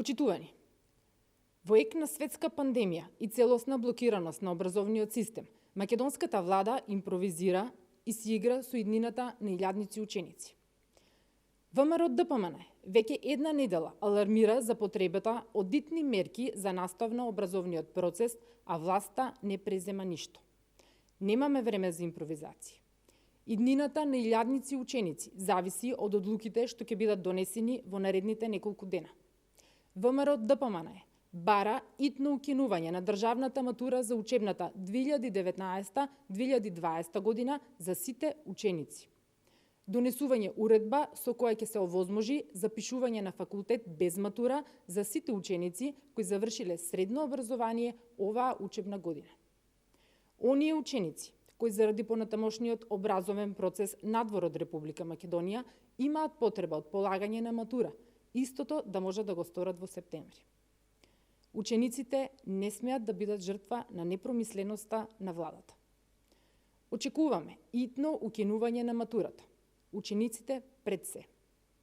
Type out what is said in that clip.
Почитувани, во ек на светска пандемија и целосна блокираност на образовниот систем, македонската влада импровизира и си игра со иднината на илјадници ученици. ВМРО ДПМН веќе една недела алармира за потребата од дитни мерки за настав на образовниот процес, а власта не презема ништо. Немаме време за импровизација. Иднината на илјадници ученици зависи од одлуките што ќе бидат донесени во наредните неколку дена. ВМРО ДПМН бара итно укинување на државната матура за учебната 2019-2020 година за сите ученици. Донесување уредба со која ќе се овозможи запишување на факултет без матура за сите ученици кои завршиле средно образование оваа учебна година. Оние ученици кои заради понатамошниот образовен процес надвор од Република Македонија имаат потреба од полагање на матура, истото да можат да го сторат во септември. Учениците не смеат да бидат жртва на непромисленоста на владата. Очекуваме итно укинување на матурата. Учениците пред се.